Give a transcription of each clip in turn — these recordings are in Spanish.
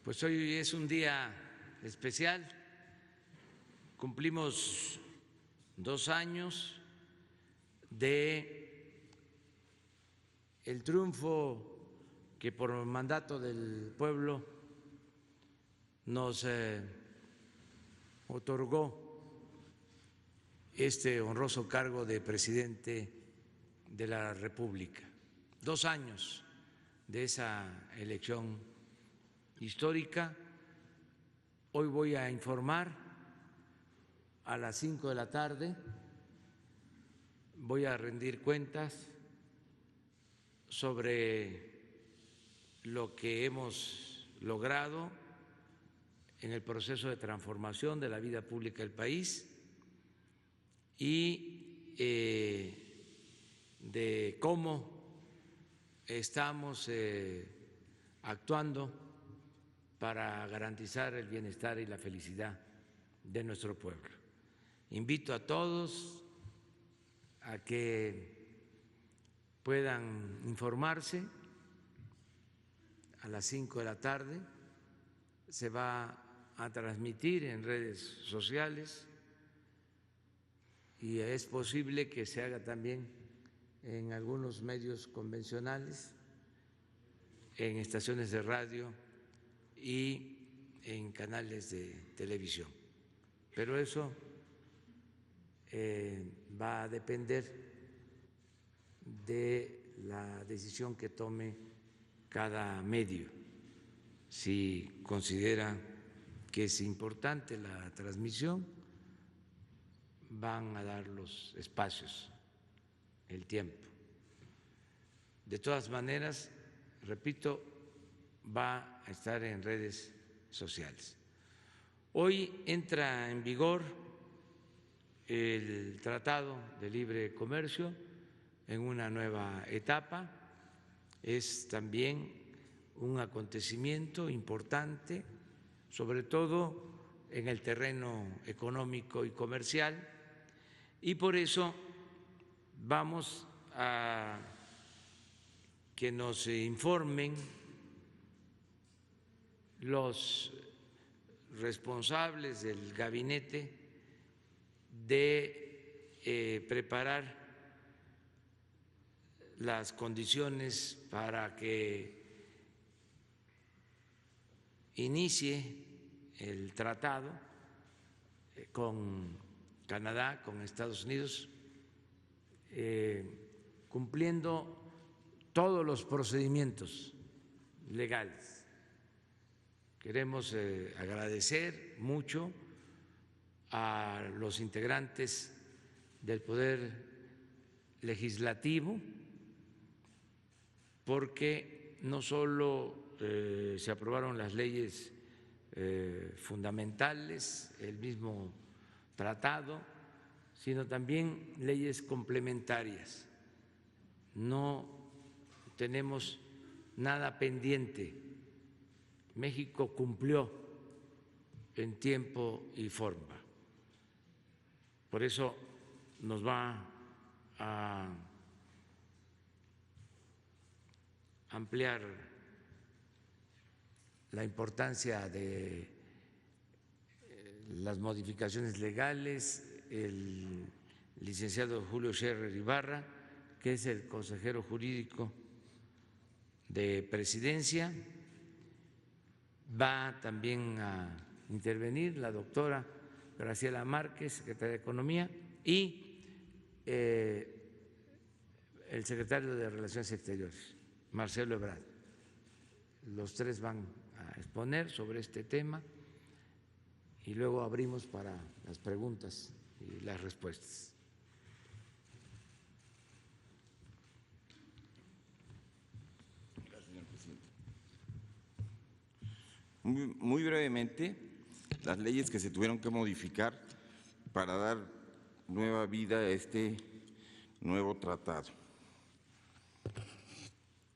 Pues hoy es un día especial, cumplimos 2 años de el triunfo que por mandato del pueblo nos otorgó este honroso cargo de presidente de la República. 2 años de esa elección histórica. Hoy voy a informar a las 5 de la tarde, voy a rendir cuentas sobre lo que hemos logrado en el proceso de transformación de la vida pública del país y de cómo estamos actuando para garantizar el bienestar y la felicidad de nuestro pueblo. Invito a todos a que puedan informarse. A las 5 de la tarde se va a transmitir en redes sociales y es posible que se haga también en algunos medios convencionales, en estaciones de radio y en canales de televisión. Pero eso va a depender de la decisión que tome cada medio. Si considera que es importante la transmisión, van a dar los espacios, el tiempo. De todas maneras, repito, va a estar en redes sociales. Hoy entra en vigor el Tratado de Libre Comercio en una nueva etapa. Es también un acontecimiento importante, sobre todo en el terreno económico y comercial, y por eso vamos a que nos informen los responsables del gabinete de preparar las condiciones para que inicie el tratado con Canadá, con Estados Unidos, cumpliendo todos los procedimientos legales. Queremos agradecer mucho a los integrantes del Poder Legislativo porque no solo se aprobaron las leyes fundamentales, el mismo tratado, sino también leyes complementarias. No tenemos nada pendiente. México cumplió en tiempo y forma. Por eso nos va a ampliar la importancia de las modificaciones legales el licenciado Julio Scherer Ibarra, que es el consejero jurídico de Presidencia. Va también a intervenir la doctora Graciela Márquez, secretaria de Economía, y el secretario de Relaciones Exteriores, Marcelo Ebrard. Los tres van a exponer sobre este tema y luego abrimos para las preguntas y las respuestas. Muy brevemente, las leyes que se tuvieron que modificar para dar nueva vida a este nuevo tratado.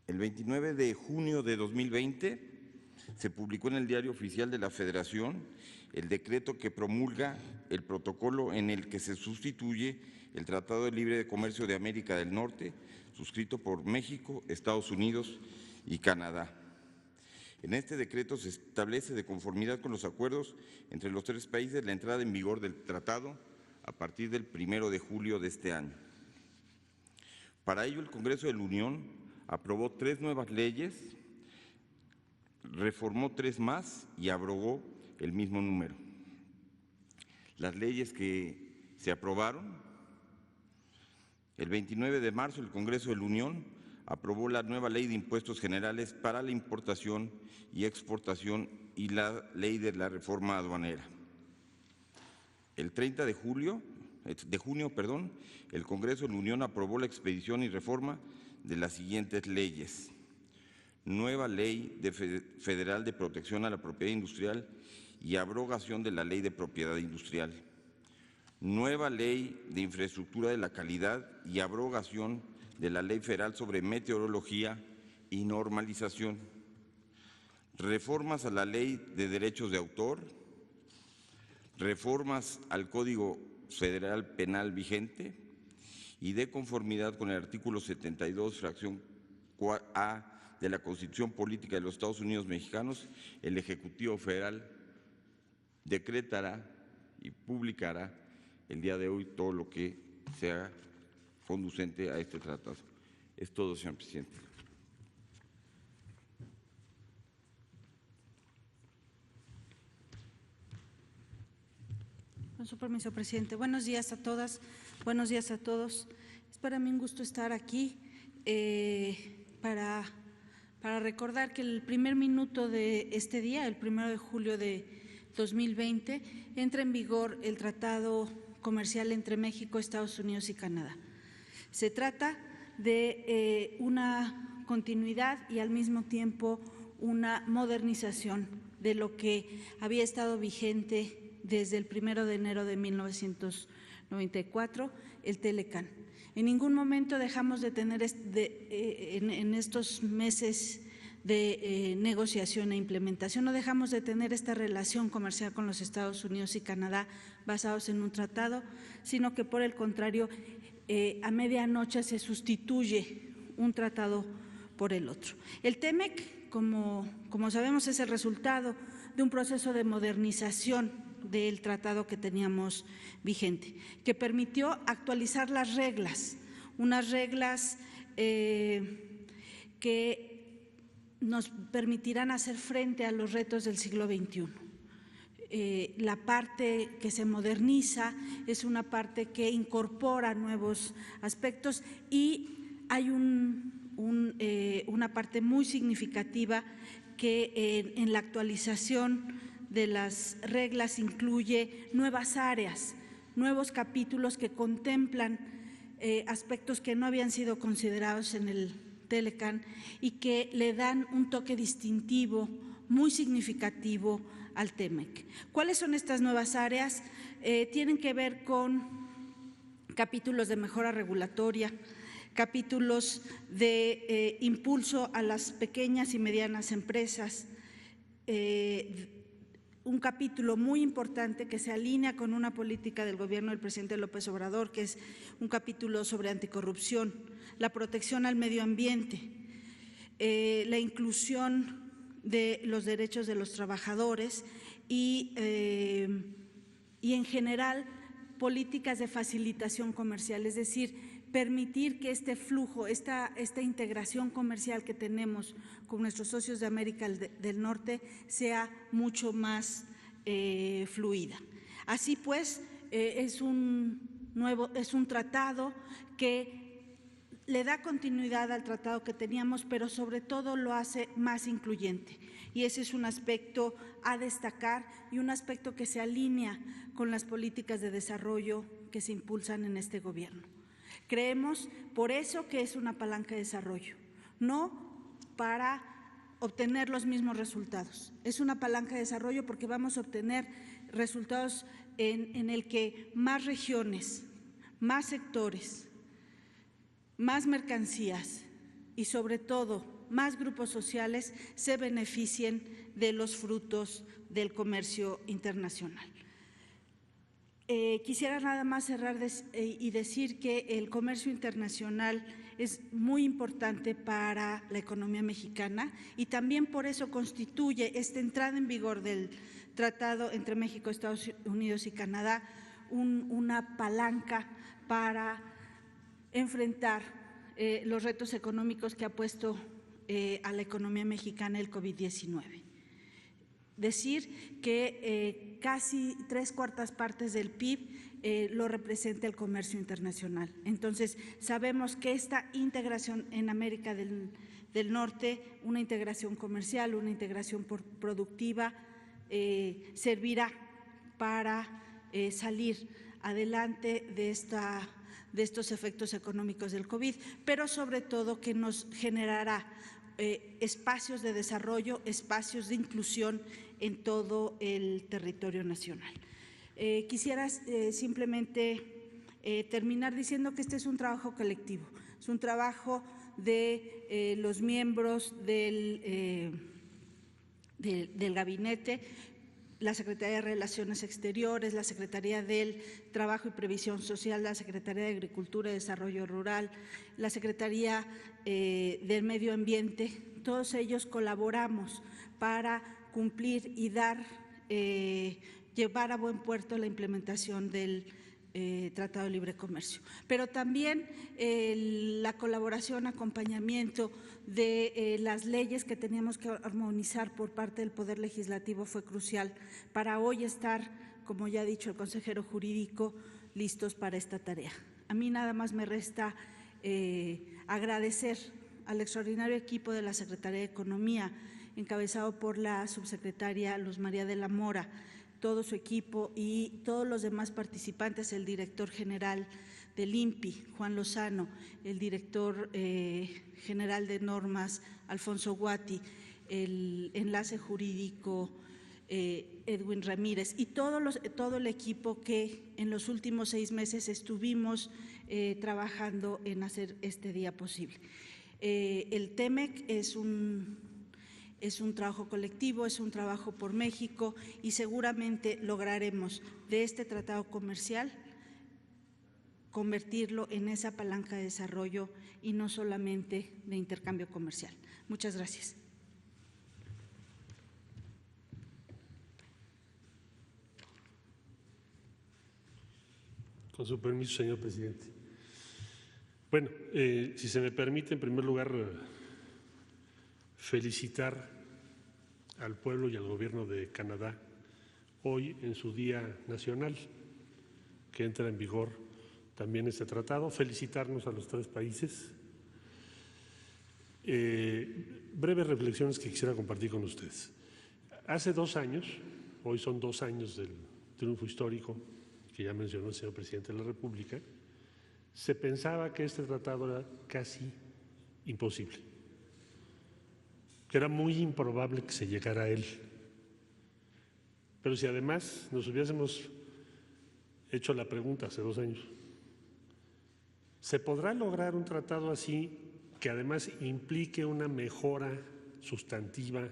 El 29 de junio de 2020 se publicó en el Diario Oficial de la Federación el decreto que promulga el protocolo en el que se sustituye el Tratado de Libre Comercio de América del Norte, suscrito por México, Estados Unidos y Canadá. En este decreto se establece, de conformidad con los acuerdos entre los tres países, la entrada en vigor del tratado a partir del 1 de julio de este año. Para ello, el Congreso de la Unión aprobó 3 nuevas leyes, reformó 3 más y abrogó el mismo número. Las leyes que se aprobaron: el 29 de marzo, el Congreso de la Unión aprobó la nueva Ley de Impuestos Generales para la Importación y Exportación y la Ley de la Reforma Aduanera. El 30 de junio, el Congreso de la Unión aprobó la expedición y reforma de las siguientes leyes: nueva Ley Federal de Protección a la Propiedad Industrial y abrogación de la Ley de Propiedad Industrial, nueva Ley de Infraestructura de la Calidad y abrogación de la Ley Federal sobre Meteorología y Normalización, reformas a la Ley de Derechos de Autor, reformas al Código Federal Penal vigente y, de conformidad con el artículo 72, fracción A de la Constitución Política de los Estados Unidos Mexicanos, el Ejecutivo Federal decretará y publicará el día de hoy todo lo que sea conducente a este tratado. Es todo, señor presidente. Con su permiso, presidente. Buenos días a todas, buenos días a todos. Es para mí un gusto estar aquí para recordar que el primer minuto de este día, el 1 de julio de 2020, entra en vigor el Tratado Comercial entre México, Estados Unidos y Canadá. Se trata de una continuidad y al mismo tiempo una modernización de lo que había estado vigente desde el 1 de enero de 1994, el Telecán. En ningún momento dejamos de tener en estos meses de negociación e implementación, no dejamos de tener esta relación comercial con los Estados Unidos y Canadá basados en un tratado, sino que por el contrario, a medianoche se sustituye un tratado por el otro. El TEMEC, como sabemos, es el resultado de un proceso de modernización del tratado que teníamos vigente, que permitió actualizar las reglas, unas reglas que nos permitirán hacer frente a los retos del siglo XXI. La parte que se moderniza es una parte que incorpora nuevos aspectos y hay una parte muy significativa que en la actualización de las reglas incluye nuevas áreas, nuevos capítulos que contemplan aspectos que no habían sido considerados en el Telecán y que le dan un toque distintivo muy significativo al TEMEC. ¿Cuáles son estas nuevas áreas? Tienen que ver con capítulos de mejora regulatoria, capítulos de impulso a las pequeñas y medianas empresas, un capítulo muy importante que se alinea con una política del gobierno del presidente López Obrador, que es un capítulo sobre anticorrupción, la protección al medio ambiente, la inclusión de los derechos de los trabajadores y en general políticas de facilitación comercial, es decir, permitir que este flujo, esta integración comercial que tenemos con nuestros socios de América del Norte sea mucho más fluida. Así pues, es un tratado que le da continuidad al tratado que teníamos, pero sobre todo lo hace más incluyente. Y ese es un aspecto a destacar y un aspecto que se alinea con las políticas de desarrollo que se impulsan en este gobierno. Creemos por eso que es una palanca de desarrollo, no para obtener los mismos resultados. Es una palanca de desarrollo porque vamos a obtener resultados en el que más regiones, más sectores, más mercancías y sobre todo más grupos sociales se beneficien de los frutos del comercio internacional. Quisiera nada más cerrar y decir que el comercio internacional es muy importante para la economía mexicana y también por eso constituye esta entrada en vigor del tratado entre México, Estados Unidos y Canadá una palanca para enfrentar los retos económicos que ha puesto a la economía mexicana el COVID-19. Decir que casi 3/4 partes del PIB lo representa el comercio internacional. Entonces, sabemos que esta integración en América del Norte, una integración comercial, una integración productiva, servirá para salir adelante de estos efectos económicos del COVID, pero sobre todo que nos generará espacios de desarrollo, espacios de inclusión en todo el territorio nacional. Quisiera simplemente terminar diciendo que este es un trabajo colectivo, es un trabajo de los miembros del gabinete, la Secretaría de Relaciones Exteriores, la Secretaría del Trabajo y Previsión Social, la Secretaría de Agricultura y Desarrollo Rural, la Secretaría del Medio Ambiente. Todos ellos colaboramos para cumplir y llevar a buen puerto la implementación del Tratado de Libre Comercio. Pero también la colaboración, acompañamiento de las leyes que teníamos que armonizar por parte del Poder Legislativo fue crucial para hoy estar, como ya ha dicho el consejero jurídico, listos para esta tarea. A mí nada más me resta agradecer al extraordinario equipo de la Secretaría de Economía, encabezado por la subsecretaria Luz María de la Mora, todo su equipo y todos los demás participantes, el director general del INPI, Juan Lozano, el director general de normas, Alfonso Guati, el enlace jurídico, Edwin Ramírez, y todo el equipo que en los últimos 6 meses estuvimos trabajando en hacer este día posible. El TEMEC es un trabajo colectivo, es un trabajo por México y seguramente lograremos de este tratado comercial convertirlo en esa palanca de desarrollo y no solamente de intercambio comercial. Muchas gracias. Con su permiso, señor presidente. Bueno, si se me permite, en primer lugar, felicitar al pueblo y al gobierno de Canadá hoy en su Día Nacional, que entra en vigor también este tratado. Felicitarnos a los 3 países. Breves reflexiones que quisiera compartir con ustedes. Hace 2 años, hoy son 2 años del triunfo histórico que ya mencionó el señor presidente de la República, se pensaba que este tratado era casi imposible, que era muy improbable que se llegara a él. Pero si además nos hubiésemos hecho la pregunta hace 2 años, ¿se podrá lograr un tratado así que además implique una mejora sustantiva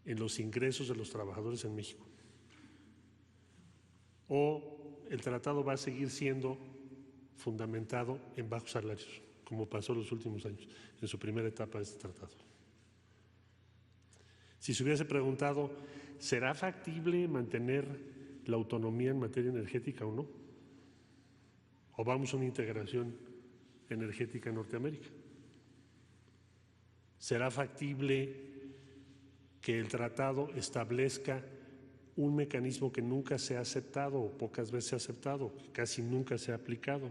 en los ingresos de los trabajadores en México? ¿O el tratado va a seguir siendo fundamentado en bajos salarios, como pasó en los últimos años, en su primera etapa de este tratado? Si se hubiese preguntado, ¿será factible mantener la autonomía en materia energética o no? ¿O vamos a una integración energética en Norteamérica? ¿Será factible que el tratado establezca un mecanismo que nunca se ha aceptado o pocas veces se ha aceptado, que casi nunca se ha aplicado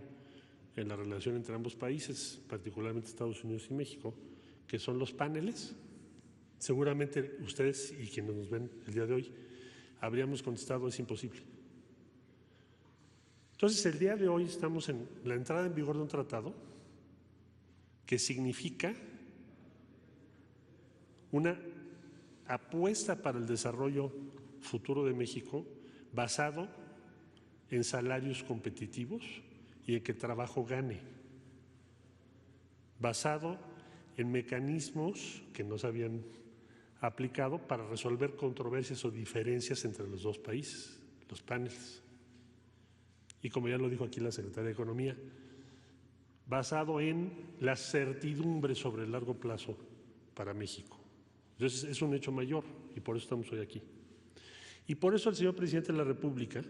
en la relación entre ambos países, particularmente Estados Unidos y México, que son los paneles? Seguramente ustedes y quienes nos ven el día de hoy habríamos contestado: es imposible. Entonces, el día de hoy estamos en la entrada en vigor de un tratado que significa una apuesta para el desarrollo futuro de México basado en salarios competitivos y en que el trabajo gane, basado en mecanismos que no se habían aplicado para resolver controversias o diferencias entre los 2 países, los paneles. y como ya lo dijo aquí la Secretaria de Economía, basado en la certidumbre sobre el largo plazo para México. Entonces es un hecho mayor y por eso estamos hoy aquí. Y por eso el señor presidente de la República,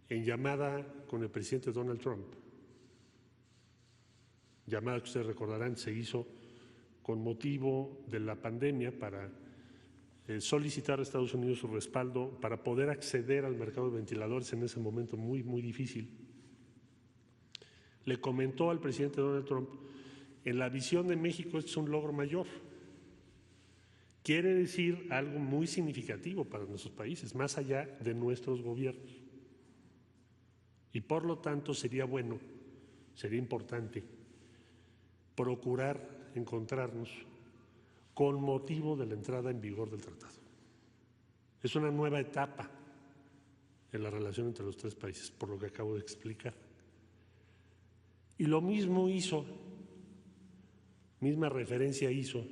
en llamada con el presidente Donald Trump, llamada que ustedes recordarán se hizo con motivo de la pandemia para solicitar a Estados Unidos su respaldo para poder acceder al mercado de ventiladores en ese momento muy, muy difícil. Le comentó al presidente Donald Trump, en la visión de México este es un logro mayor. Quiere decir algo muy significativo para nuestros países, más allá de nuestros gobiernos. Y por lo tanto sería bueno, sería importante procurar encontrarnos con motivo de la entrada en vigor del tratado. Es una nueva etapa en la relación entre los tres países, por lo que acabo de explicar. Y lo mismo hizo, misma referencia hizo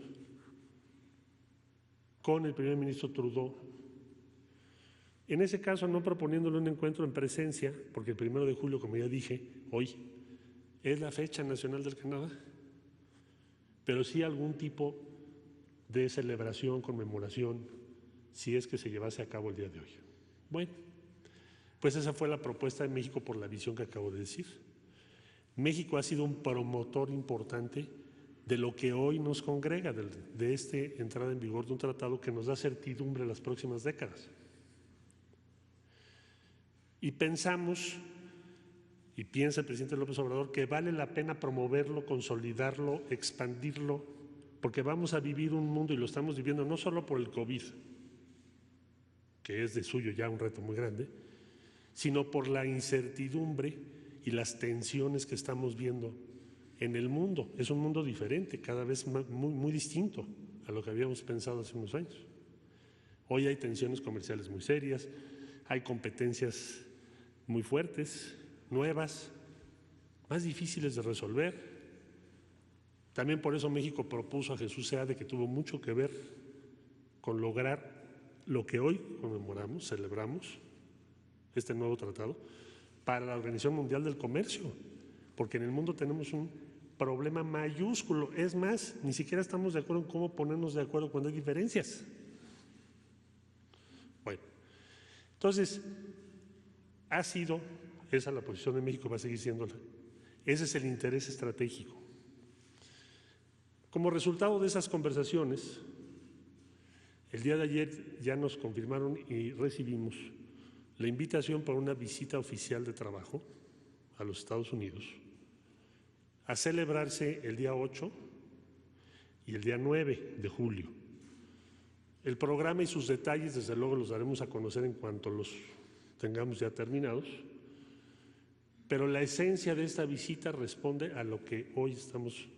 con el primer ministro Trudeau. En ese caso, no proponiéndole un encuentro en presencia, porque el 1 de julio, como ya dije, hoy, es la fecha nacional del Canadá, pero sí algún tipo de celebración, conmemoración, si es que se llevase a cabo el día de hoy. Bueno, pues esa fue la propuesta de México por la visión que acabo de decir. México ha sido un promotor importante de lo que hoy nos congrega, de esta entrada en vigor de un tratado que nos da certidumbre en las próximas décadas. Y pensamos, y piensa el presidente López Obrador, que vale la pena promoverlo, consolidarlo, expandirlo, porque vamos a vivir un mundo, y lo estamos viviendo no solo por el COVID, que es de suyo ya un reto muy grande, sino por la incertidumbre y las tensiones que estamos viendo en el mundo. Es un mundo diferente, cada vez muy, muy distinto a lo que habíamos pensado hace unos años. Hoy hay tensiones comerciales muy serias, hay competencias muy fuertes, nuevas, más difíciles de resolver. También por eso México propuso a Jesús Seade, que tuvo mucho que ver con lograr lo que hoy conmemoramos, celebramos, este nuevo tratado, para la Organización Mundial del Comercio, porque en el mundo tenemos un problema mayúsculo. Es más, ni siquiera estamos de acuerdo en cómo ponernos de acuerdo cuando hay diferencias. Bueno, entonces, ha sido esa la posición de México, va a seguir siéndola. Ese es el interés estratégico. Como resultado de esas conversaciones, el día de ayer ya nos confirmaron y recibimos la invitación para una visita oficial de trabajo a los Estados Unidos, a celebrarse el día 8 y el día 9 de julio. El programa y sus detalles, desde luego, los daremos a conocer en cuanto los tengamos ya terminados, pero la esencia de esta visita responde a lo que hoy estamos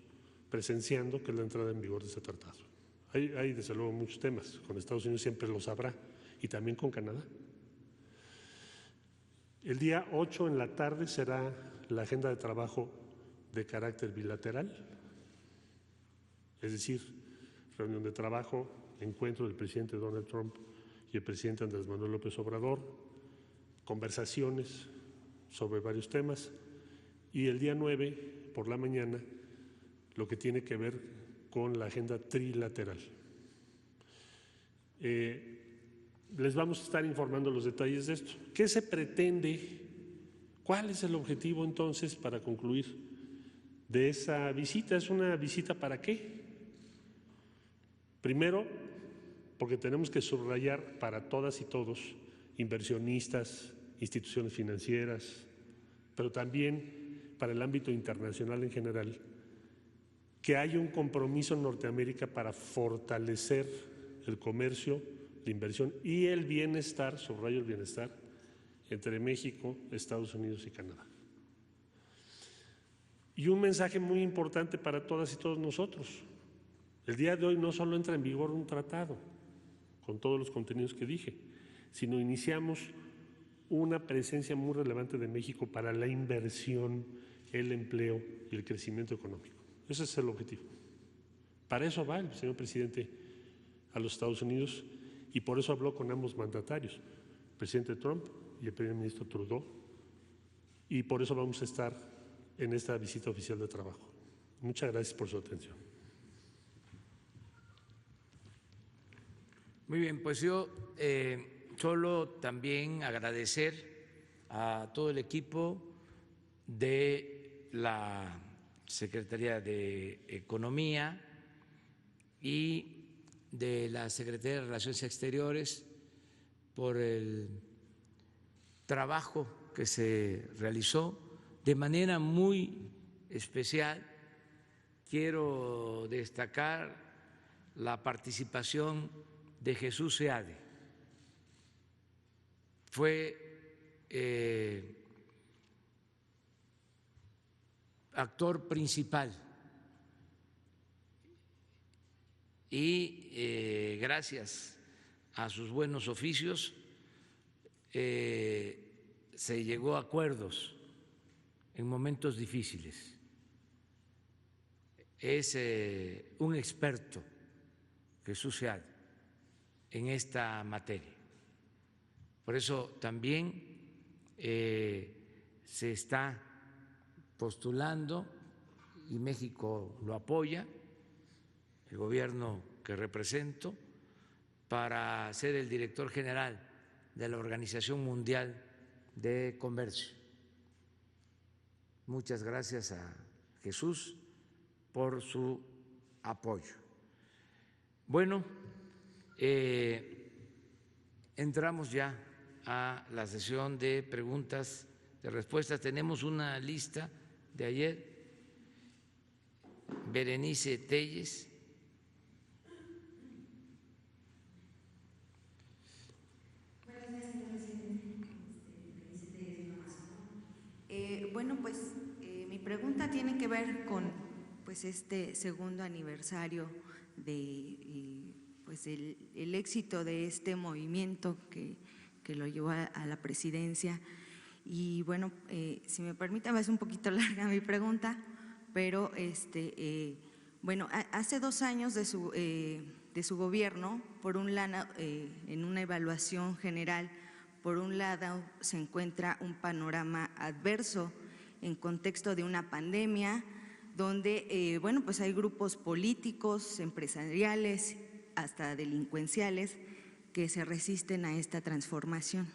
presenciando, que es la entrada en vigor de este tratado. Hay desde luego muchos temas, con Estados Unidos siempre los habrá, y también con Canadá. El día 8 en la tarde será la agenda de trabajo de carácter bilateral, es decir, reunión de trabajo, encuentro del presidente Donald Trump y el presidente Andrés Manuel López Obrador, conversaciones sobre varios temas, y el día 9 por la mañana lo que tiene que ver con la agenda trilateral. Les vamos a estar informando los detalles de esto. ¿Qué se pretende? ¿Cuál es el objetivo entonces para concluir de esa visita? ¿Es una visita para qué? Primero, porque tenemos que subrayar para todas y todos, inversionistas, instituciones financieras, pero también para el ámbito internacional en general, que hay un compromiso en Norteamérica para fortalecer el comercio, la inversión y el bienestar, subrayo el bienestar, entre México, Estados Unidos y Canadá. Y un mensaje muy importante para todas y todos nosotros. El día de hoy no solo entra en vigor un tratado, con todos los contenidos que dije, sino iniciamos una presencia muy relevante de México para la inversión, el empleo y el crecimiento económico. Ese es el objetivo. Para eso va el señor presidente a los Estados Unidos y por eso habló con ambos mandatarios, el presidente Trump y el primer ministro Trudeau, y por eso vamos a estar en esta visita oficial de trabajo. Muchas gracias por su atención. Muy bien, pues yo solo también agradecer a todo el equipo de la Secretaría de Economía y de la Secretaría de Relaciones Exteriores por el trabajo que se realizó de manera muy especial. Quiero destacar la participación de Jesús Seade. Fue actor principal y gracias a sus buenos oficios se llegó a acuerdos en momentos difíciles. Es un experto, Jesús Seade, en esta materia. Por eso también se está postulando, y México lo apoya, el gobierno que represento, para ser el director general de la Organización Mundial de Comercio. Muchas gracias a Jesús por su apoyo. Bueno, entramos ya a la sesión de preguntas, de respuestas. Tenemos una lista de ayer. Berenice Telles. Bueno, pues mi pregunta tiene que ver con pues este segundo aniversario de pues el éxito de este movimiento que lo llevó a la presidencia. Y bueno, si me permiten, es un poquito larga mi pregunta, pero bueno, hace 2 años de su gobierno, por un lado, en una evaluación general, por un lado se encuentra un panorama adverso en contexto de una pandemia, donde bueno, pues hay grupos políticos, empresariales, hasta delincuenciales que se resisten a esta transformación.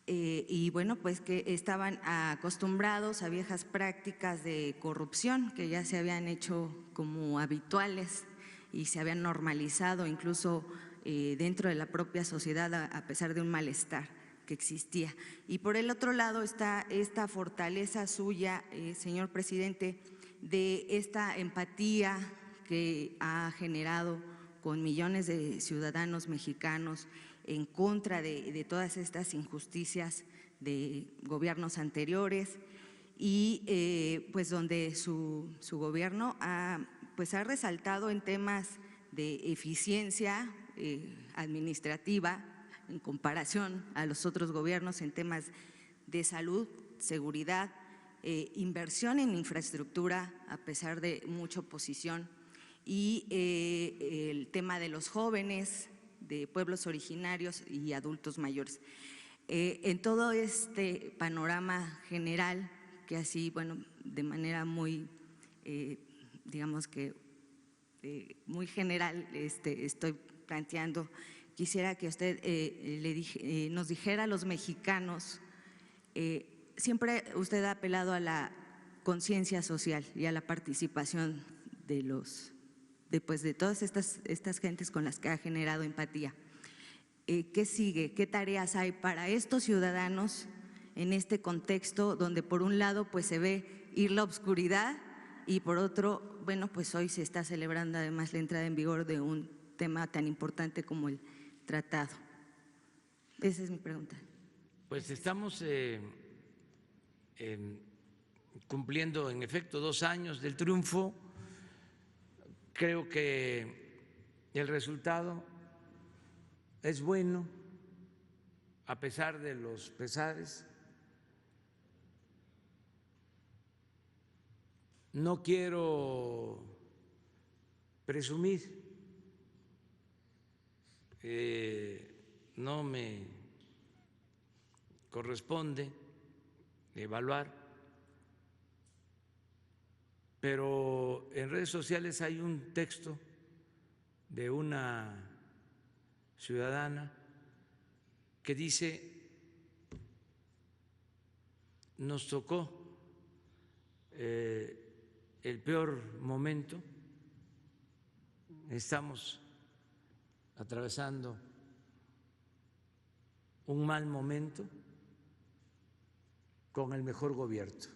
Y bueno, pues que estaban acostumbrados a viejas prácticas de corrupción que ya se habían hecho como habituales y se habían normalizado incluso dentro de la propia sociedad a pesar de un malestar que existía. Y por el otro lado está esta fortaleza suya, señor presidente, de esta empatía que ha generado con millones de ciudadanos mexicanos en contra de todas estas injusticias de gobiernos anteriores y pues donde su gobierno ha resaltado en temas de eficiencia administrativa en comparación a los otros gobiernos en temas de salud, seguridad, inversión en infraestructura a pesar de mucha oposición y el tema de los jóvenes, de pueblos originarios y adultos mayores. En todo este panorama general, que así, bueno, de manera muy, digamos que muy general estoy planteando, quisiera que usted nos dijera a los mexicanos, siempre usted ha apelado a la conciencia social y a la participación de todas estas gentes con las que ha generado empatía. ¿Qué sigue? ¿Qué tareas hay para estos ciudadanos en este contexto donde por un lado pues se ve ir la oscuridad y por otro, bueno, pues hoy se está celebrando además la entrada en vigor de un tema tan importante como el tratado? Esa es mi pregunta. Pues estamos cumpliendo en efecto 2 años del triunfo. Creo que el resultado es bueno, a pesar de los pesares. No quiero presumir, no me corresponde evaluar, pero en redes sociales hay un texto de una ciudadana que dice: nos tocó el peor momento, estamos atravesando un mal momento con el mejor gobierno.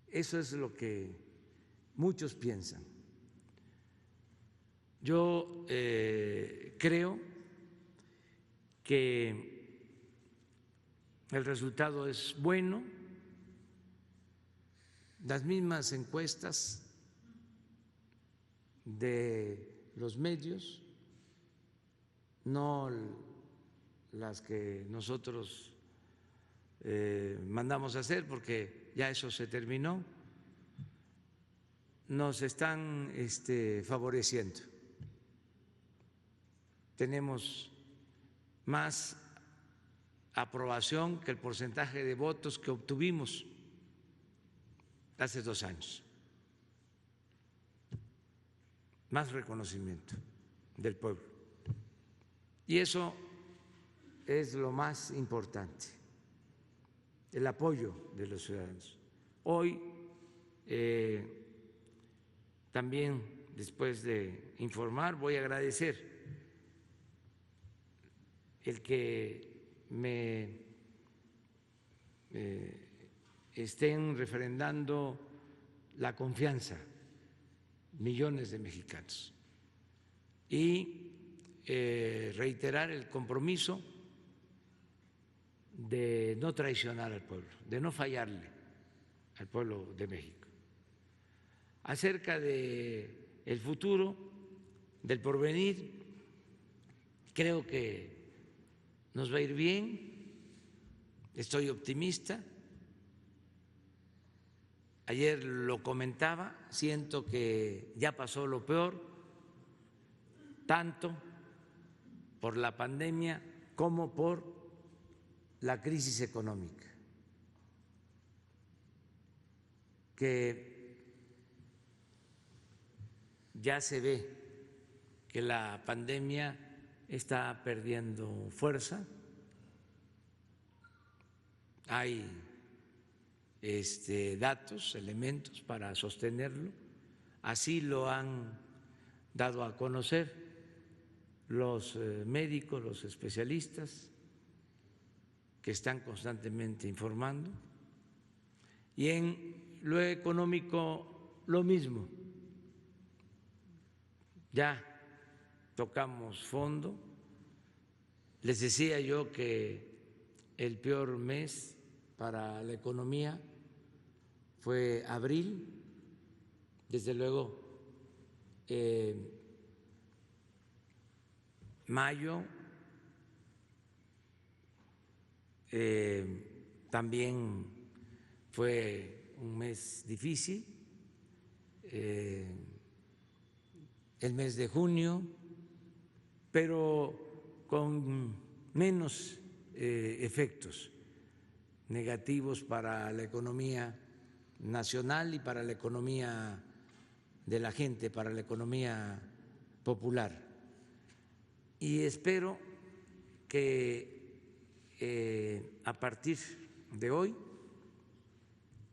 Eso es lo que muchos piensan. Yo creo que el resultado es bueno. Las mismas encuestas de los medios, no las que nosotros mandamos a hacer, porque ya eso se terminó, nos están favoreciendo. Tenemos más aprobación que el porcentaje de votos que obtuvimos hace 2 años, más reconocimiento del pueblo. Y eso es lo más importante, el apoyo de los ciudadanos. Hoy también, después de informar, voy a agradecer el que me estén refrendando la confianza millones de mexicanos y reiterar el compromiso de no traicionar al pueblo, de no fallarle al pueblo de México. Acerca de el futuro, del porvenir, creo que nos va a ir bien, estoy optimista. Ayer lo comentaba, siento que ya pasó lo peor, tanto por la pandemia como por la crisis económica, que ya se ve que la pandemia está perdiendo fuerza, hay datos, elementos para sostenerlo, así lo han dado a conocer los médicos, los especialistas que están constantemente informando, y en lo económico lo mismo. Ya tocamos fondo. Les decía yo que el peor mes para la economía fue abril, desde luego mayo también fue un mes difícil, el mes de junio, pero con menos efectos negativos para la economía nacional y para la economía de la gente, para la economía popular. Y espero que a partir de hoy,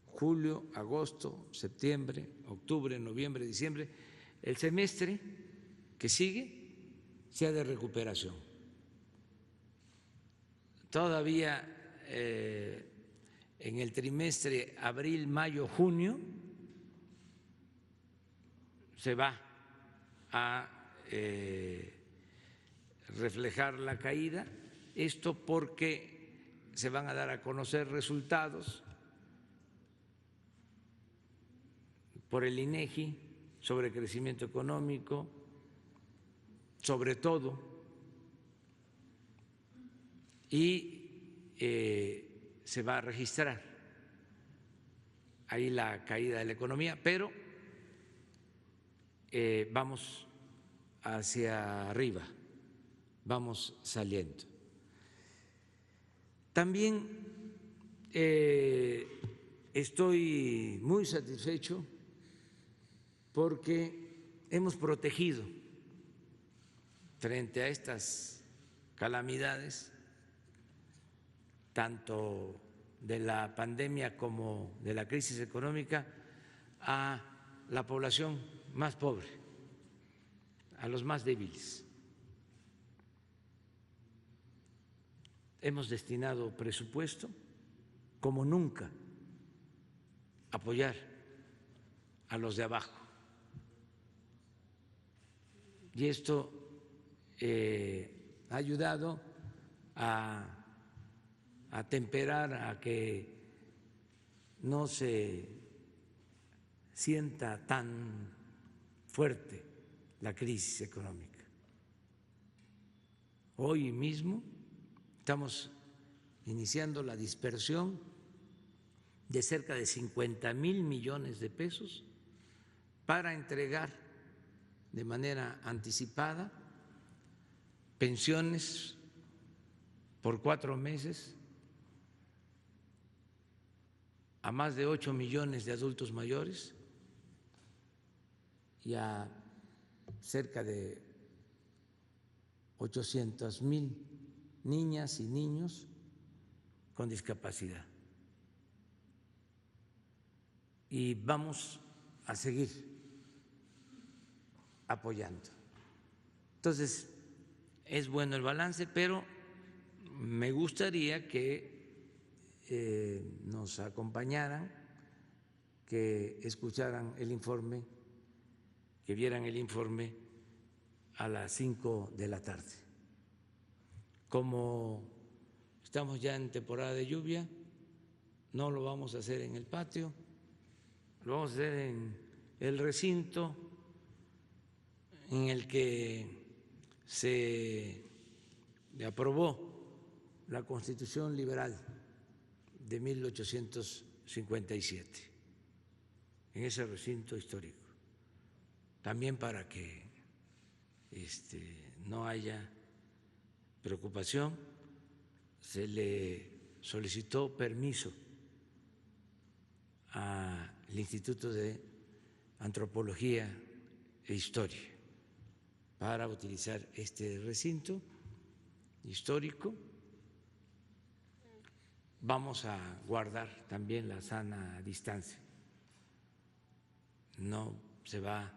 julio, agosto, septiembre, octubre, noviembre, diciembre, el semestre que sigue sea de recuperación. Todavía en el trimestre abril, mayo, junio se va a reflejar la caída, esto porque se van a dar a conocer resultados por el INEGI sobre crecimiento económico, sobre todo, y se va a registrar ahí la caída de la economía, pero vamos hacia arriba, vamos saliendo. También estoy muy satisfecho porque hemos protegido frente a estas calamidades, tanto de la pandemia como de la crisis económica, a la población más pobre, a los más débiles. Hemos destinado presupuesto como nunca a apoyar a los de abajo. Y esto ha ayudado a temperar, a que no se sienta tan fuerte la crisis económica. Hoy mismo estamos iniciando la dispersión de cerca de 50,000 millones de pesos para entregar de manera anticipada pensiones por 4 meses a más de 8 millones de adultos mayores y a cerca de 800,000 niñas y niños con discapacidad. Y vamos a seguir apoyando. Entonces, es bueno el balance, pero me gustaría que nos acompañaran, que escucharan el informe, que vieran el informe a las 5 de la tarde. Como estamos ya en temporada de lluvia, no lo vamos a hacer en el patio, lo vamos a hacer en el recinto en el que se aprobó la Constitución Liberal de 1857, en ese recinto histórico, también para que no haya preocupación. Se le solicitó permiso al Instituto de Antropología e Historia para utilizar este recinto histórico. Vamos a guardar también la sana distancia, no se va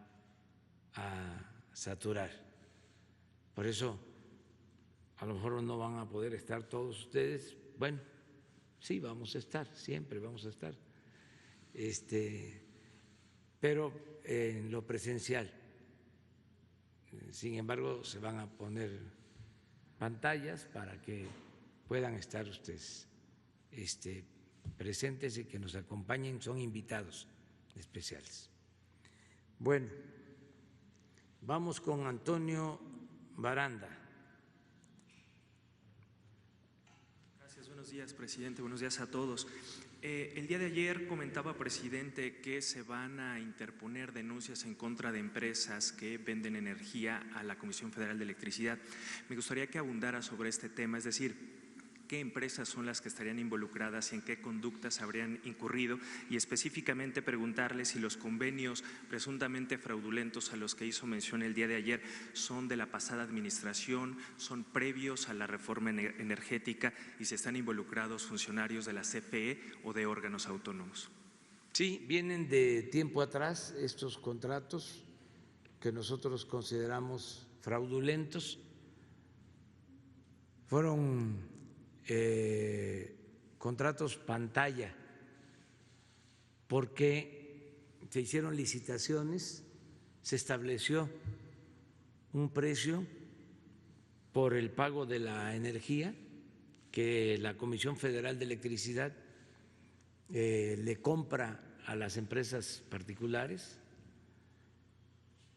a saturar. Por eso a lo mejor no van a poder estar todos ustedes. Bueno, sí, vamos a estar, siempre vamos a estar, pero en lo presencial. Sin embargo, se van a poner pantallas para que puedan estar ustedes presentes y que nos acompañen. Son invitados especiales. Bueno, vamos con Antonio Baranda. Gracias, buenos días, presidente, buenos días a todos. El día de ayer comentaba, presidente, que se van a interponer denuncias en contra de empresas que venden energía a la Comisión Federal de Electricidad. Me gustaría que abundara sobre este tema, es decir, qué empresas son las que estarían involucradas y en qué conductas habrían incurrido, y específicamente preguntarle si los convenios presuntamente fraudulentos a los que hizo mención el día de ayer son de la pasada administración, son previos a la reforma energética y si están involucrados funcionarios de la CFE o de órganos autónomos. Sí, vienen de tiempo atrás estos contratos que nosotros consideramos fraudulentos. Fueron contratos pantalla, porque se hicieron licitaciones, se estableció un precio por el pago de la energía que la Comisión Federal de Electricidad le compra a las empresas particulares,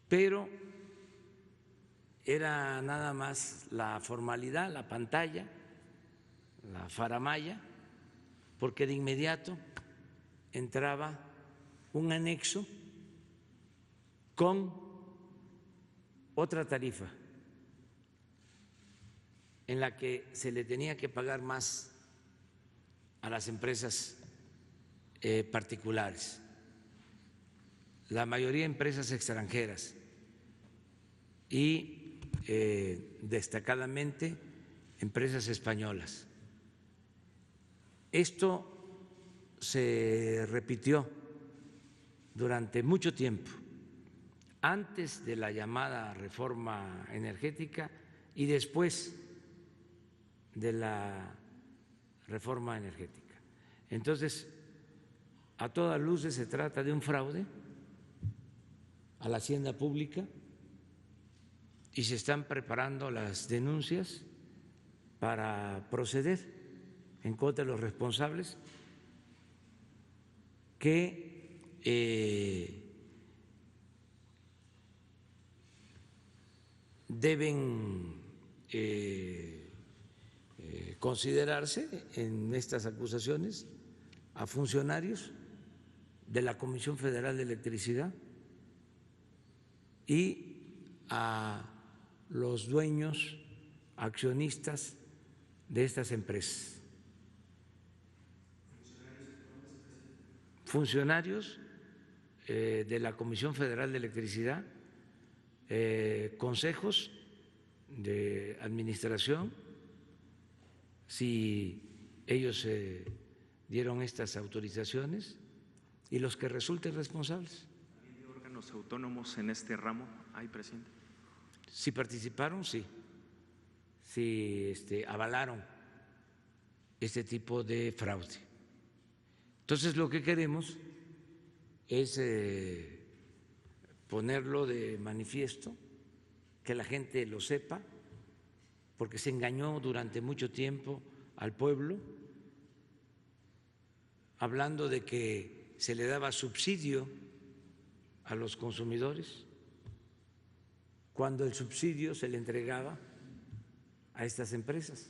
pero era nada más la formalidad, la pantalla, la faramalla, porque de inmediato entraba un anexo con otra tarifa en la que se le tenía que pagar más a las empresas particulares, la mayoría empresas extranjeras y destacadamente empresas españolas. Esto se repitió durante mucho tiempo, antes de la llamada reforma energética y después de la reforma energética. Entonces, a todas luces se trata de un fraude a la hacienda pública y se están preparando las denuncias para proceder en contra de los responsables que deben considerarse en estas acusaciones a funcionarios de la Comisión Federal de Electricidad y a los dueños, accionistas de estas empresas. Funcionarios de la Comisión Federal de Electricidad, consejos de administración, si ellos dieron estas autorizaciones, y los que resulten responsables. ¿Hay órganos autónomos en este ramo? ¿Hay, presidente? Si participaron, sí. Si avalaron este tipo de fraude. Entonces, lo que queremos es ponerlo de manifiesto, que la gente lo sepa, porque se engañó durante mucho tiempo al pueblo, hablando de que se le daba subsidio a los consumidores, cuando el subsidio se le entregaba a estas empresas,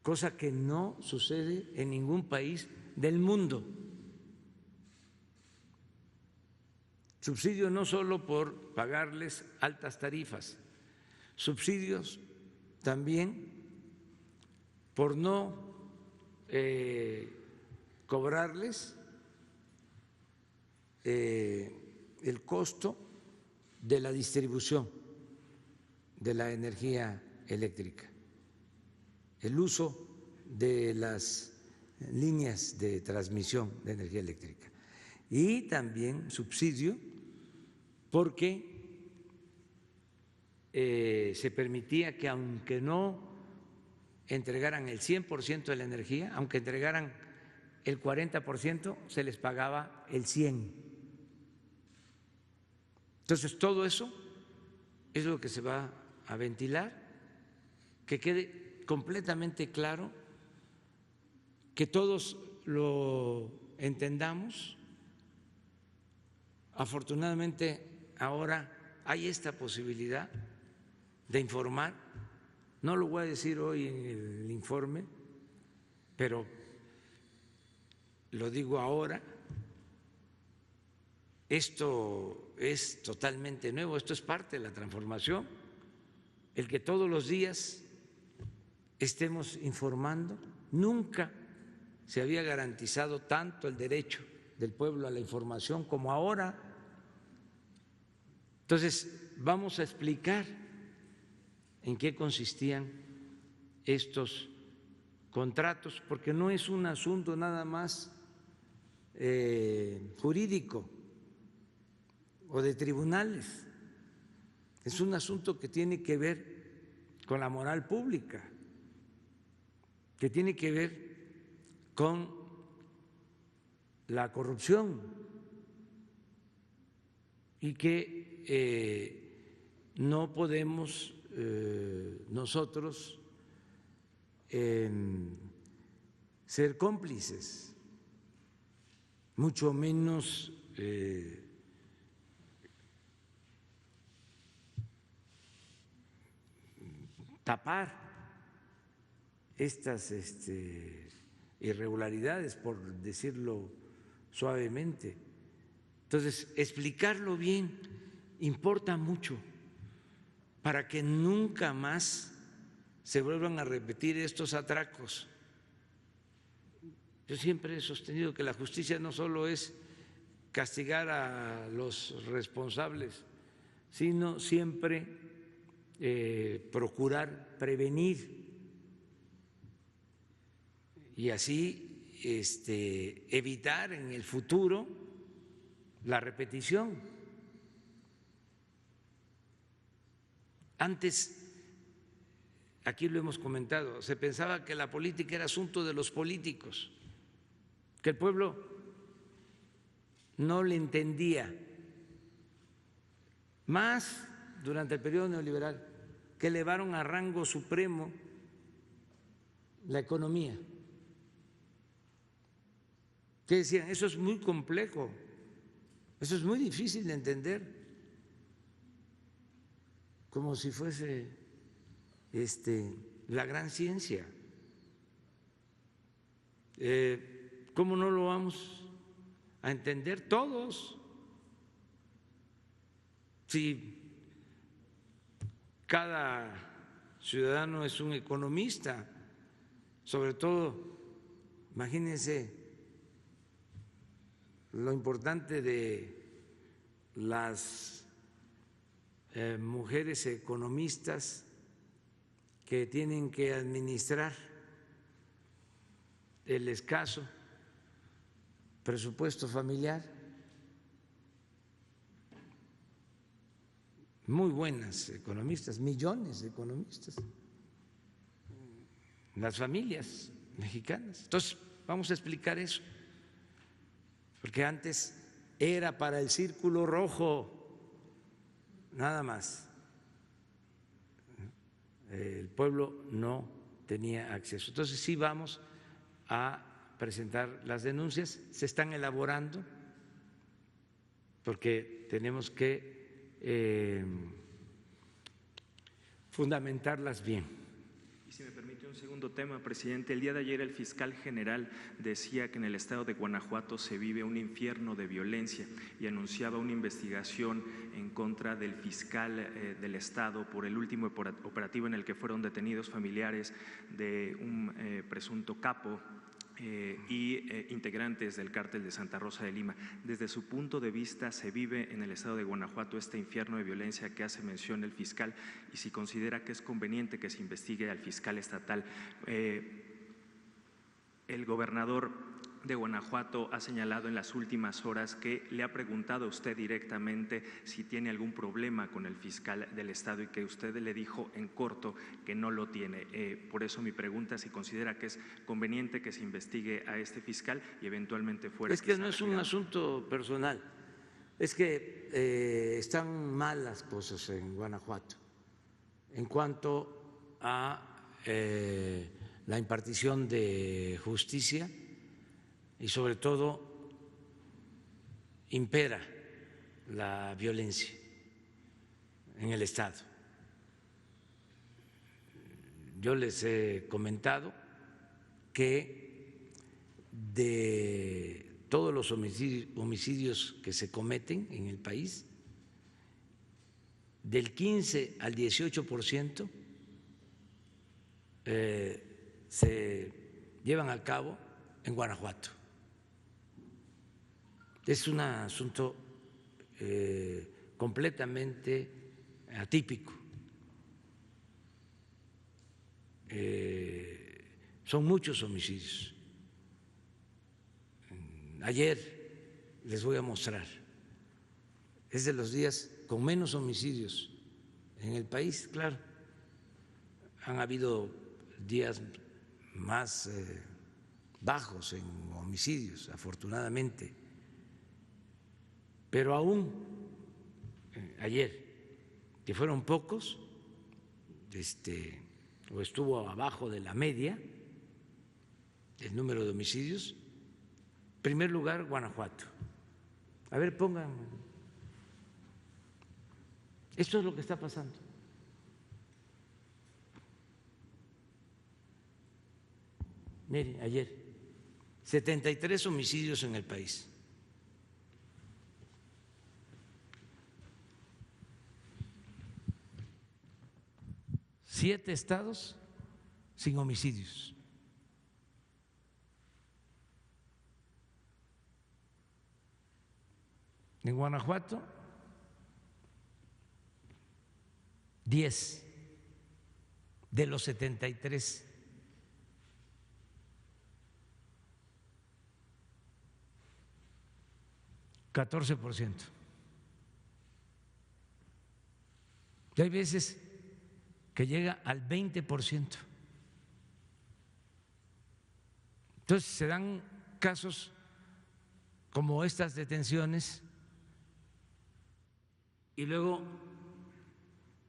cosa que no sucede en ningún país del mundo. Subsidio no solo por pagarles altas tarifas, subsidios también por no cobrarles el costo de la distribución de la energía eléctrica, el uso de las líneas de transmisión de energía eléctrica, y también subsidio porque se permitía que, aunque no entregaran el 100% de la energía, aunque entregaran el 40%, se les pagaba el 100%. Entonces, todo eso es lo que se va a ventilar, que quede completamente claro, que todos lo entendamos. Afortunadamente, ahora hay esta posibilidad de informar. No lo voy a decir hoy en el informe, pero lo digo ahora. Esto es totalmente nuevo, esto es parte de la transformación, el que todos los días estemos informando. Nunca se había garantizado tanto el derecho del pueblo a la información como ahora. Entonces, vamos a explicar en qué consistían estos contratos, porque no es un asunto nada más jurídico o de tribunales, es un asunto que tiene que ver con la moral pública, que tiene que ver con la corrupción y que no podemos nosotros ser cómplices, mucho menos tapar estas irregularidades, por decirlo suavemente. Entonces, explicarlo bien importa mucho para que nunca más se vuelvan a repetir estos atracos. Yo siempre he sostenido que la justicia no solo es castigar a los responsables, sino siempre procurar prevenir y así evitar en el futuro la repetición. Antes, aquí lo hemos comentado, se pensaba que la política era asunto de los políticos, que el pueblo no le entendía, más durante el periodo neoliberal, que elevaron a rango supremo la economía, que decían, eso es muy complejo, eso es muy difícil de entender, como si fuese la gran ciencia. ¿Cómo no lo vamos a entender todos? Si cada ciudadano es un economista, sobre todo, imagínense lo importante de las mujeres economistas que tienen que administrar el escaso presupuesto familiar. Muy buenas economistas, millones de economistas, las familias mexicanas. Entonces, vamos a explicar eso, porque antes era para el círculo rojo, nada más. El pueblo no tenía acceso. Entonces sí vamos a presentar las denuncias, se están elaborando porque tenemos que fundamentarlas bien. Y si me permite un segundo tema, presidente, el día de ayer el fiscal general decía que en el estado de Guanajuato se vive un infierno de violencia y anunciaba una investigación en contra del fiscal del estado por el último operativo en el que fueron detenidos familiares de un presunto capo y integrantes del cártel de Santa Rosa de Lima. Desde su punto de vista, ¿se vive en el estado de Guanajuato este infierno de violencia que hace mención el fiscal? Y si considera que es conveniente que se investigue al fiscal estatal. El gobernador de Guanajuato ha señalado en las últimas horas que le ha preguntado a usted directamente si tiene algún problema con el fiscal del estado y que usted le dijo en corto que no lo tiene. Por eso mi pregunta, si considera que es conveniente que se investigue a este fiscal y eventualmente fuera. Es que no es un asunto personal, es que están mal las cosas en Guanajuato en cuanto a la impartición de justicia. Y sobre todo impera la violencia en el estado. Yo les he comentado que de todos los homicidios que se cometen en el país, del 15 al 18% se llevan a cabo en Guanajuato. Es un asunto completamente atípico. Son muchos homicidios. Ayer les voy a mostrar, es de los días con menos homicidios en el país, claro. Han habido días más bajos en homicidios, afortunadamente. Pero aún ayer, que fueron pocos, o estuvo abajo de la media el número de homicidios, primer lugar Guanajuato. A ver, pongan. Esto es lo que está pasando. Miren, ayer, 73 homicidios en el país. 7 estados sin homicidios. En Guanajuato, 10 de los 73. %. Y hay veces que llega al 20%. Entonces se dan casos como estas detenciones y luego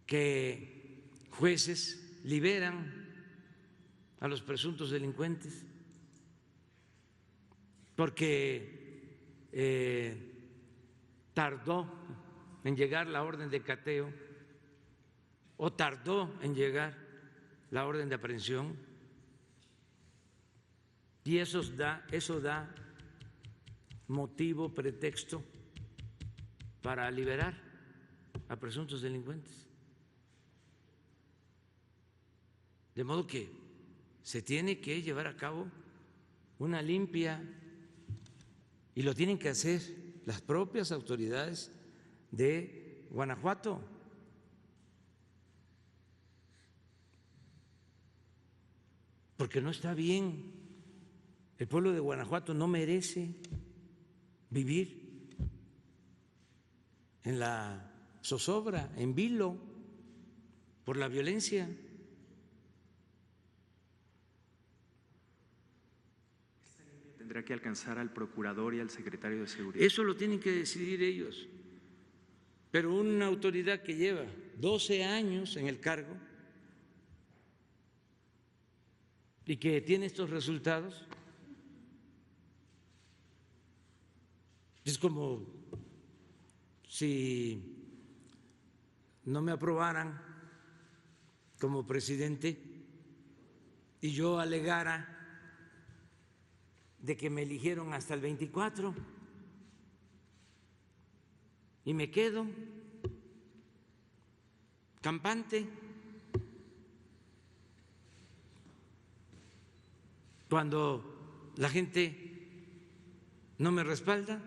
que jueces liberan a los presuntos delincuentes porque tardó en llegar la orden de cateo o tardó en llegar la orden de aprehensión, y eso da motivo, pretexto para liberar a presuntos delincuentes. De modo que se tiene que llevar a cabo una limpia, y lo tienen que hacer las propias autoridades de Guanajuato. Porque no está bien. El pueblo de Guanajuato no merece vivir en la zozobra, en vilo, por la violencia. Tendrá que alcanzar al procurador y al secretario de Seguridad. Eso lo tienen que decidir ellos. Pero una autoridad que lleva 12 años en el cargo y que tiene estos resultados, es como si no me aprobaran como presidente y yo alegara de que me eligieron hasta el 24 y me quedo campante cuando la gente no me respalda.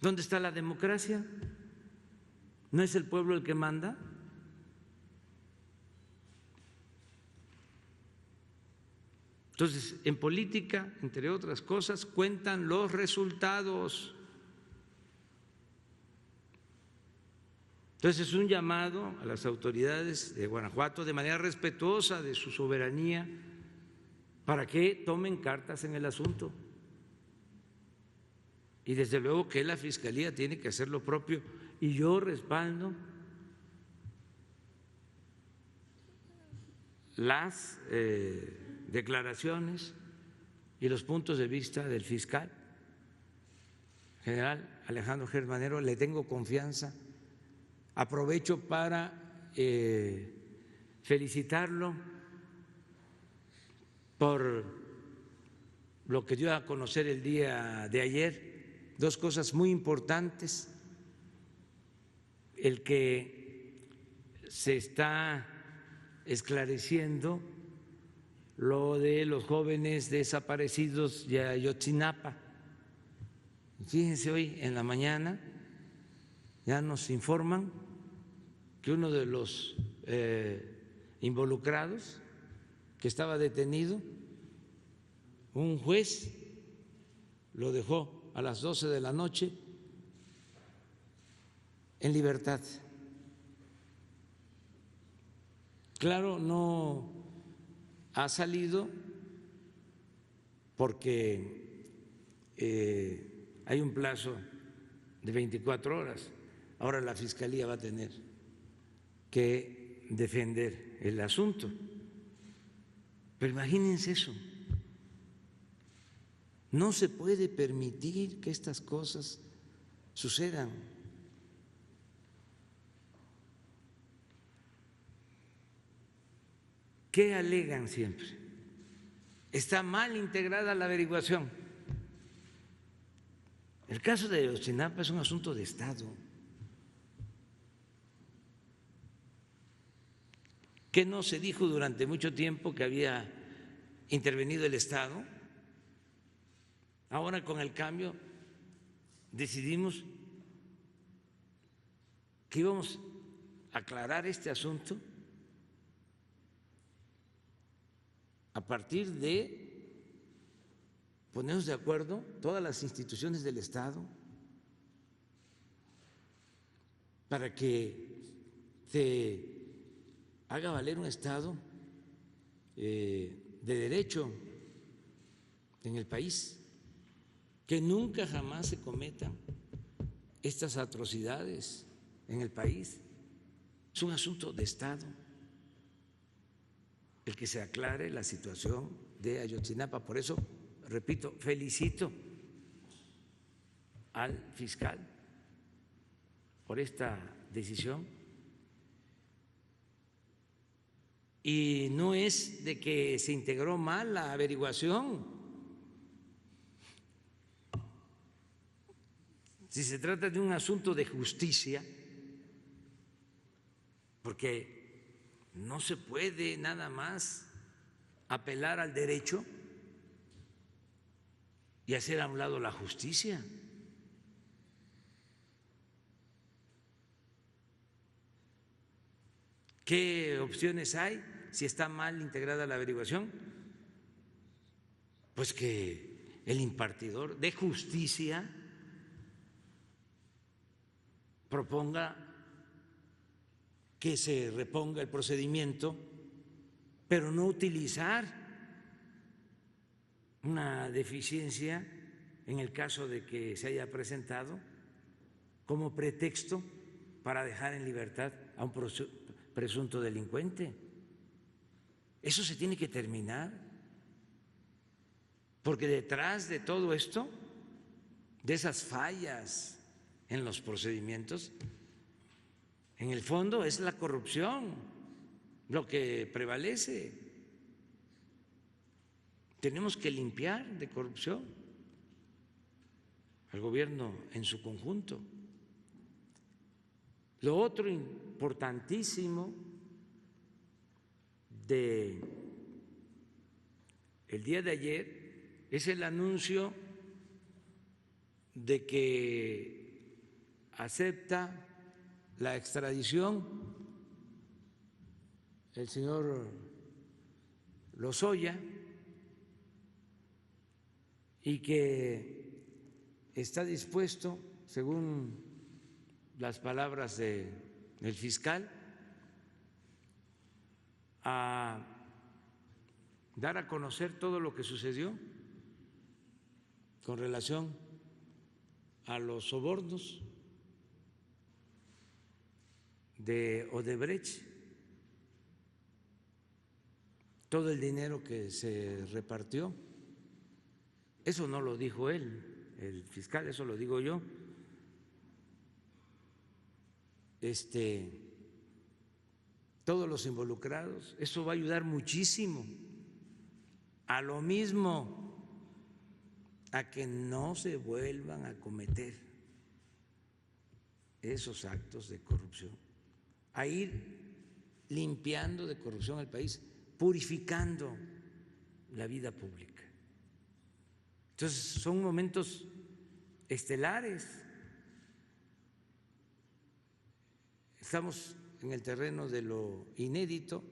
¿Dónde está la democracia? ¿No es el pueblo el que manda? Entonces, en política, entre otras cosas, cuentan los resultados. Entonces, es un llamado a las autoridades de Guanajuato de manera respetuosa de su soberanía para que tomen cartas en el asunto. Y desde luego que la Fiscalía tiene que hacer lo propio, y yo respaldo las declaraciones y los puntos de vista del fiscal general Alejandro Gertz Manero. Le tengo confianza. Aprovecho para felicitarlo por lo que dio a conocer el día de ayer. 2 cosas muy importantes: el que se está esclareciendo lo de los jóvenes desaparecidos de Ayotzinapa. Fíjense, hoy en la mañana ya nos informan que uno de los involucrados, que estaba detenido, un juez lo dejó a las 12 de la noche en libertad. Claro, no ha salido porque hay un plazo de 24 horas. Ahora la Fiscalía va a tener que defender el asunto. Pero imagínense eso. No se puede permitir que estas cosas sucedan. ¿Qué alegan siempre? Está mal integrada la averiguación. El caso de Ayotzinapa es un asunto de Estado. ¿Qué no se dijo durante mucho tiempo que había intervenido el Estado? Ahora con el cambio decidimos que íbamos a aclarar este asunto a partir de ponernos de acuerdo todas las instituciones del Estado para que se haga valer un Estado de derecho en el país, que nunca jamás se cometan estas atrocidades en el país. Es un asunto de Estado el que se aclare la situación de Ayotzinapa. Por eso, repito, felicito al fiscal por esta decisión. Y no es de que se integró mal la averiguación. Si se trata de un asunto de justicia, porque no se puede nada más apelar al derecho y hacer a un lado la justicia. ¿Qué opciones hay si está mal integrada la averiguación? Pues que el impartidor de justicia proponga que se reponga el procedimiento, pero no utilizar una deficiencia en el caso de que se haya presentado como pretexto para dejar en libertad a un presunto delincuente. Eso se tiene que terminar, porque detrás de todo esto, de esas fallas en los procedimientos, en el fondo es la corrupción lo que prevalece. Tenemos que limpiar de corrupción al gobierno en su conjunto. Lo otro importantísimo de el día de ayer es el anuncio de que acepta la extradición el señor Lozoya y que está dispuesto, según las palabras del fiscal, a dar a conocer todo lo que sucedió con relación a los sobornos de Odebrecht, todo el dinero que se repartió. Eso no lo dijo él, el fiscal, eso lo digo yo. Todos los involucrados, eso va a ayudar muchísimo a lo mismo, a que no se vuelvan a cometer esos actos de corrupción, a ir limpiando de corrupción al país, purificando la vida pública. Entonces, son momentos estelares. Estamos en el terreno de lo inédito,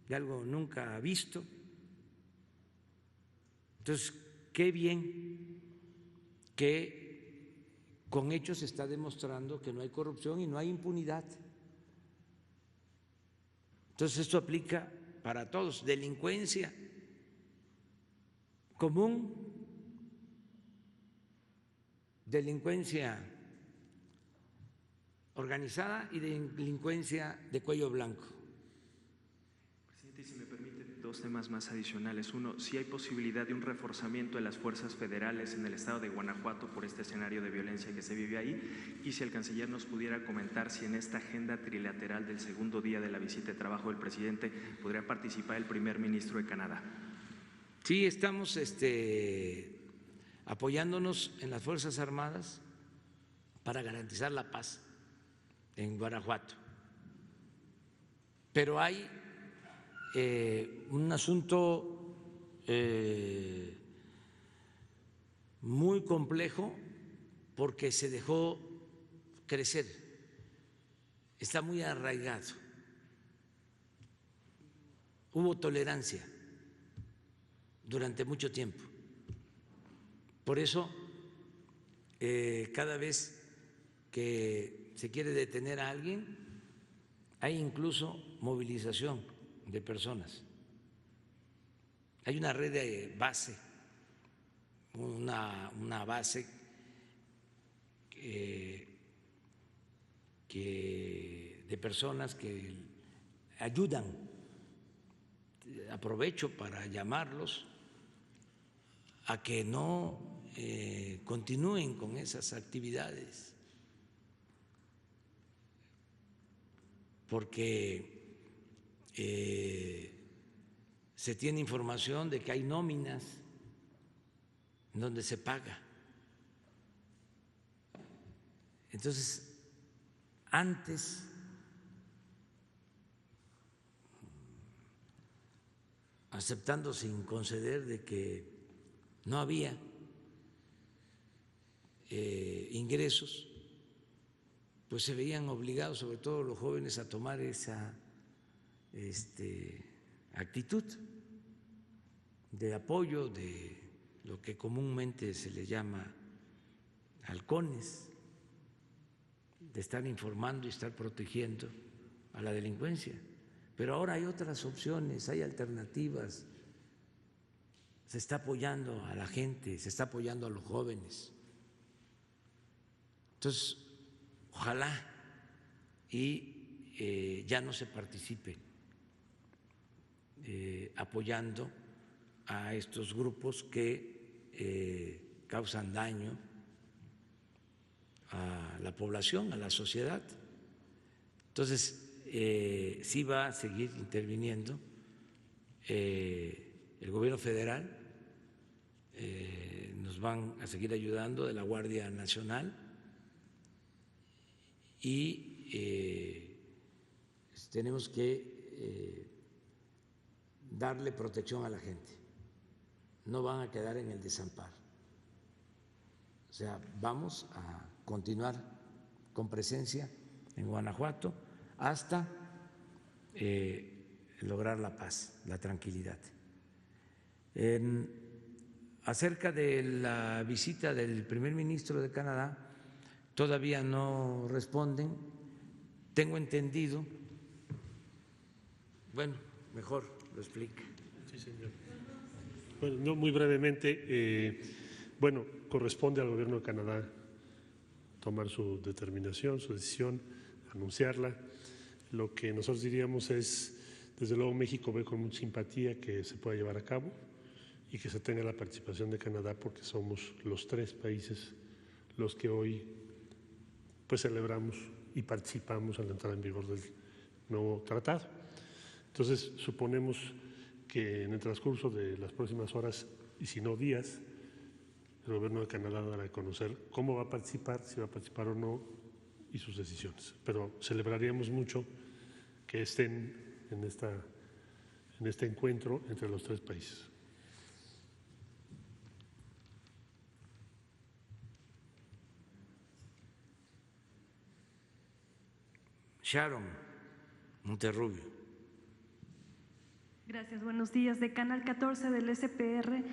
de algo nunca visto. Entonces, qué bien que con hechos se está demostrando que no hay corrupción y no hay impunidad. Entonces, esto aplica para todos. Delincuencia común, delincuencia organizada y delincuencia de cuello blanco. Presidente, si me permite, dos temas más adicionales. Uno, si hay posibilidad de un reforzamiento de las fuerzas federales en el estado de Guanajuato por este escenario de violencia que se vive ahí, y si el canciller nos pudiera comentar si en esta agenda trilateral del segundo día de la visita de trabajo del presidente podría participar el primer ministro de Canadá. Sí, estamos apoyándonos en las Fuerzas Armadas para garantizar la paz en Guanajuato, pero hay un asunto muy complejo porque se dejó crecer, está muy arraigado, hubo tolerancia durante mucho tiempo. Por eso, cada vez que se quiere detener a alguien, hay incluso movilización de personas. Hay una red de base, una base de personas que ayudan. Aprovecho para llamarlos a que no continúen con esas actividades, porque se tiene información de que hay nóminas en donde se paga. Entonces, antes aceptando sin conceder de que no había ingresos, pues se veían obligados, sobre todo los jóvenes, a tomar esa actitud de apoyo, de lo que comúnmente se le llama halcones, de estar informando y estar protegiendo a la delincuencia. Pero ahora hay otras opciones, hay alternativas, se está apoyando a la gente, se está apoyando a los jóvenes. Entonces, ojalá y ya no se participe apoyando a estos grupos que causan daño a la población, a la sociedad. Entonces, sí va a seguir interviniendo el gobierno federal, nos van a seguir ayudando de la Guardia Nacional y tenemos que darle protección a la gente, no van a quedar en el desamparo. O sea, vamos a continuar con presencia en Guanajuato hasta lograr la paz, la tranquilidad. Acerca de la visita del primer ministro de Canadá, todavía no responden. Tengo entendido, bueno, mejor lo explica. Sí, señor. Bueno, no, muy brevemente, bueno, corresponde al gobierno de Canadá tomar su determinación, su decisión, anunciarla. Lo que nosotros diríamos es, desde luego México ve con mucha simpatía que se pueda llevar a cabo y que se tenga la participación de Canadá, porque somos los tres países los que hoy pues celebramos y participamos en la entrada en vigor del nuevo tratado. Entonces, suponemos que en el transcurso de las próximas horas, y si no días, el gobierno de Canadá dará a conocer cómo va a participar, si va a participar o no, y sus decisiones. Pero celebraríamos mucho que estén en este encuentro entre los tres países. Sharon Monterrubio. Gracias, buenos días. De Canal 14 del SPR.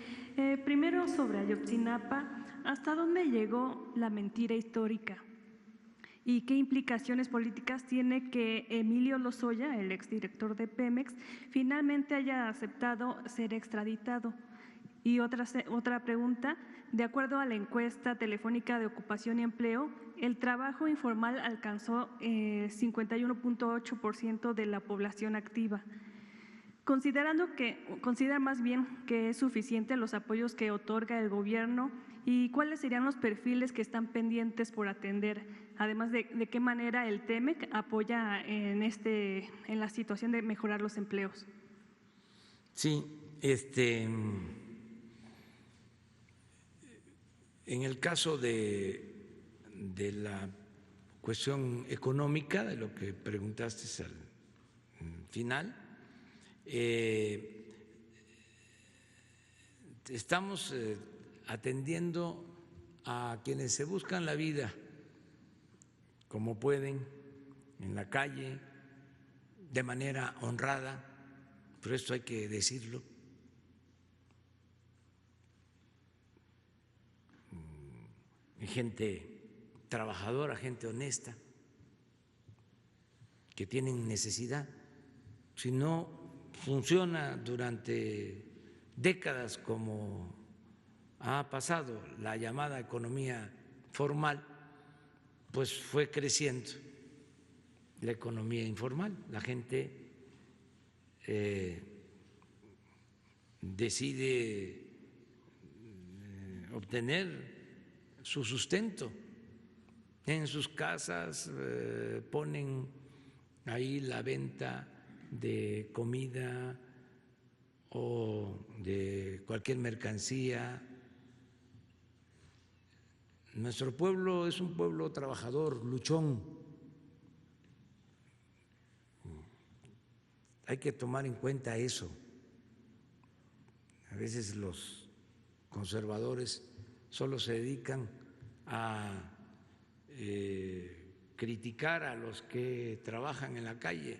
Primero sobre Ayotzinapa, ¿hasta dónde llegó la mentira histórica? ¿Y qué implicaciones políticas tiene que Emilio Lozoya, el exdirector de Pemex, finalmente haya aceptado ser extraditado? Y otra pregunta, de acuerdo a la encuesta telefónica de ocupación y empleo, el trabajo informal alcanzó 51.8% de la población activa. Considera más bien que es suficiente los apoyos que otorga el gobierno, y cuáles serían los perfiles que están pendientes por atender, además de qué manera el TEMEC apoya en la situación de mejorar los empleos. Sí, en el caso de la cuestión económica, de lo que preguntaste al final, Estamos atendiendo a quienes se buscan la vida como pueden, en la calle, de manera honrada, pero esto hay que decirlo. Hay gente trabajadora, gente honesta, que tienen necesidad. Si no funciona durante décadas como ha pasado la llamada economía formal, pues fue creciendo la economía informal. La gente decide obtener su sustento en sus casas, ponen ahí la venta de comida o de cualquier mercancía. Nuestro pueblo es un pueblo trabajador, luchón. Hay que tomar en cuenta eso. A veces los conservadores solo se dedican a criticar a los que trabajan en la calle,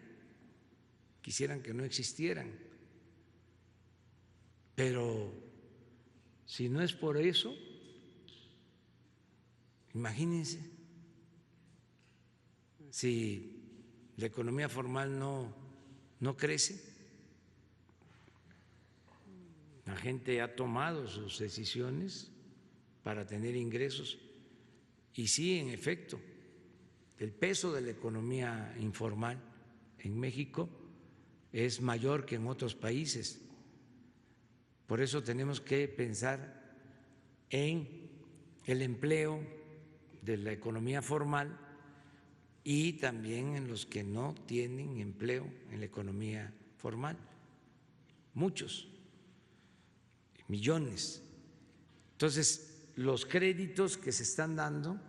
quisieran que no existieran, pero si no es por eso, imagínense si la economía formal no crece. La gente ha tomado sus decisiones para tener ingresos y sí, en efecto, el peso de la economía informal en México es mayor que en otros países. Por eso tenemos que pensar en el empleo de la economía formal y también en los que no tienen empleo en la economía formal. Muchos, millones. Entonces, los créditos que se están dando